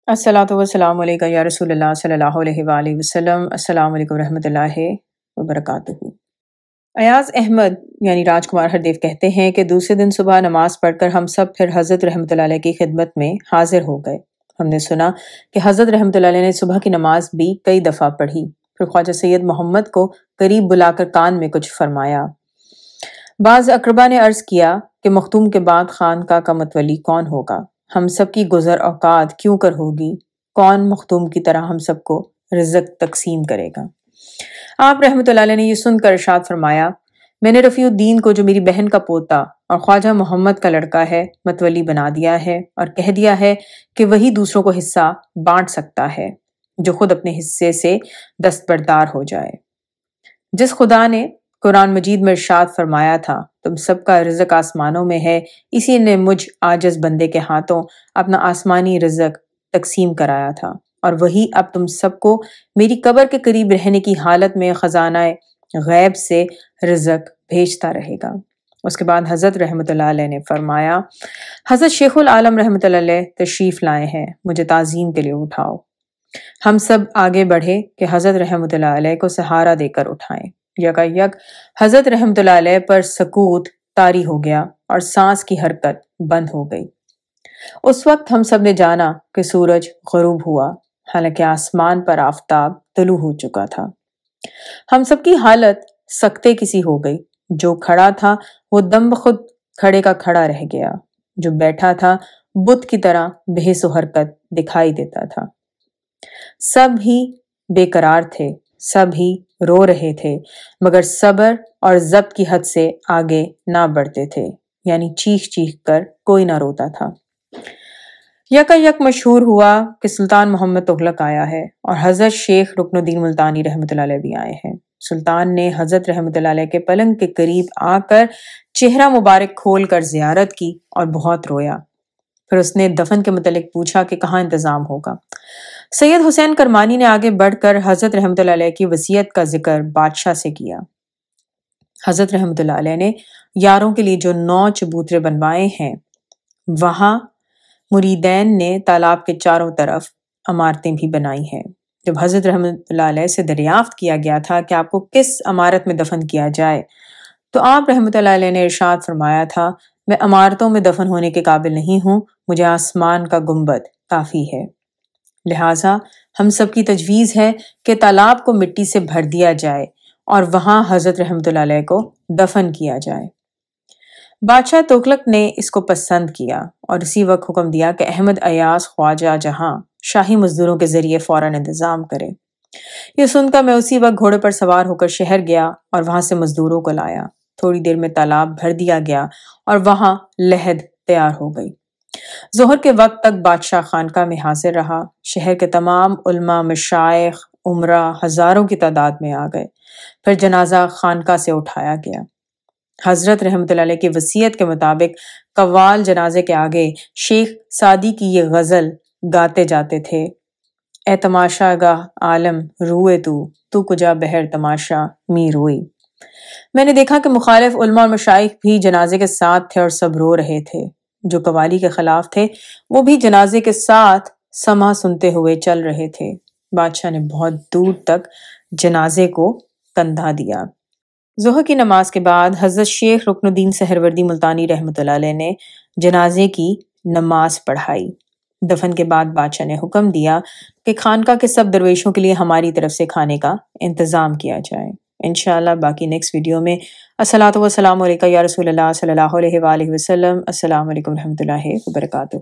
الصلاۃ والسلام علیکم یا رسول اللہ صلی اللہ علیہ وآلہ وسلم۔ السلام علیکم ورحمۃ اللہ وبرکاتہ۔ ایاز احمد یعنی راج کمار ہردیو کہتے ہیں کہ دوسرے دن صبح نماز پڑھ کر ہم سب پھر حضرت رحمۃ اللہ علیہ کی خدمت میں حاضر ہو گئے۔ ہم نے سنا کہ حضرت رحمۃ اللہ علیہ نے صبح کی نماز بھی کئی دفعہ پڑھی، پھر خواجہ سید محمد کو قریب بلا کر کان میں کچھ فرمایا۔ بعض اقربا نے عرض کیا کہ مختوم کے بعد خانقاہ کا متولی کون ہوگا؟ ہم سب کی گزر اوقات کیوں کر ہوگی؟ کون مختوم کی طرح ہم سب کو رزق تقسیم کرے گا؟ آپ رحمۃ اللہ علیہ نے یہ سن کر ارشاد فرمایا، میں نے رفیع الدین کو جو میری بہن کا پوتا اور خواجہ محمد کا لڑکا ہے متولی بنا دیا ہے اور کہہ دیا ہے کہ وہی دوسروں کو حصہ بانٹ سکتا ہے جو خود اپنے حصے سے دستبردار ہو جائے۔ جس خدا نے قرآن مجید میں ارشاد فرمایا تھا تم سب کا رزق آسمانوں میں ہے، اسی نے مجھ عاجز بندے کے ہاتھوں اپنا آسمانی رزق تقسیم کرایا تھا، اور وہی اب تم سب کو میری قبر کے قریب رہنے کی حالت میں خزانہ غیب سے رزق بھیجتا رہے گا۔ اس کے بعد حضرت رحمۃ اللہ علیہ نے فرمایا، حضرت شیخ العالم رحمۃ اللہ علیہ تشریف لائے ہیں، مجھے تعظیم کے لیے اٹھاؤ۔ ہم سب آگے بڑھے کہ حضرت رحمۃ اللہ علیہ کو سہارا دے کر اٹھائیں۔ یکا یک حضرت رحمۃ اللہ علیہ پر سکوت طاری ہو گیا اور سانس کی حرکت بند ہو گئی۔ اس وقت ہم سب نے جانا کہ سورج غروب ہوا، حالانکہ آسمان پر آفتاب طلوع ہو چکا تھا۔ ہم سب کی حالت سکتے کسی ہو گئی، جو کھڑا تھا وہ دم بخود کھڑے کا کھڑا رہ گیا، جو بیٹھا تھا بت کی طرح بے حس و حرکت دکھائی دیتا تھا۔ سب ہی بے قرار تھے، سب ہی رو رہے تھے، مگر صبر اور ضبط کی حد سے آگے نہ بڑھتے تھے، یعنی چیخ چیخ کر کوئی نہ روتا تھا۔ یکا یک مشہور ہوا کہ سلطان محمد تغلق آیا ہے اور حضرت شیخ رکن الدین ملتانی رحمۃ اللہ علیہ بھی آئے ہیں۔ سلطان نے حضرت رحمۃ اللہ علیہ کے پلنگ کے قریب آ کر چہرہ مبارک کھول کر زیارت کی اور بہت رویا۔ پھر اس نے دفن کے متعلق پوچھا کہ کہاں انتظام ہوگا۔ سید حسین کرمانی نے آگے بڑھ کر حضرت رحمۃ اللہ علیہ کی وصیت کا ذکر بادشاہ سے کیا۔ حضرت رحمۃ اللہ علیہ نے یاروں کے لیے جو 9 چبوترے بنوائے ہیں، وہاں مریدین نے تالاب کے چاروں طرف عمارتیں بھی بنائی ہیں۔ جب حضرت رحمۃ اللہ علیہ سے دریافت کیا گیا تھا کہ آپ کو کس عمارت میں دفن کیا جائے، تو آپ رحمۃ اللہ علیہ نے ارشاد فرمایا تھا، میں عمارتوں میں دفن ہونے کے قابل نہیں ہوں، مجھے آسمان کا گنبد کافی ہے۔ لہٰذا ہم سب کی تجویز ہے کہ تالاب کو مٹی سے بھر دیا جائے اور وہاں حضرت رحمۃ اللہ علیہ کو دفن کیا جائے۔ بادشاہ تغلق نے اس کو پسند کیا اور اسی وقت حکم دیا کہ احمد ایاز خواجہ جہاں شاہی مزدوروں کے ذریعے فوراً انتظام کرے۔ یہ سن کر میں اسی وقت گھوڑے پر سوار ہو کر شہر گیا اور وہاں سے مزدوروں کو لایا۔ تھوڑی دیر میں تالاب بھر دیا گیا اور وہاں لحد تیار ہو گئی۔ ظہر کے وقت تک بادشاہ خانقاہ میں حاضر رہا۔ شہر کے تمام علماء، مشائخ، عمرا ہزاروں کی تعداد میں آ گئے۔ پھر جنازہ خانقاہ سے اٹھایا گیا۔ حضرت رحمۃ اللہ علیہ کی وصیت کے مطابق قوال جنازے کے آگے شیخ سعدی کی یہ غزل گاتے جاتے تھے، اے تماشا گاہ عالم روئے تو کجا بہر تماشا می روئی۔ میں نے دیکھا کہ مخالف علماء اور مشائخ بھی جنازے کے ساتھ تھے اور سب رو رہے تھے۔ جو قوالی کے خلاف تھے وہ بھی جنازے کے ساتھ سماع سنتے ہوئے چل رہے تھے۔ بادشاہ نے بہت دور تک جنازے کو کندھا دیا۔ ظہر کی نماز کے بعد حضرت شیخ رکن الدین سہروردی ملتانی رحمۃ اللہ علیہ نے جنازے کی نماز پڑھائی۔ دفن کے بعد بادشاہ نے حکم دیا کہ خانقاہ کے سب درویشوں کے لیے ہماری طرف سے کھانے کا انتظام کیا جائے۔ انشاءاللہ باقی نیکسٹ ویڈیو میں۔ الصلاۃ والسلام علیکم یا رسول اللہ صلی اللہ علیہ وآلہ وسلم۔ السلام علیکم ورحمۃ اللہ وبرکاتہ۔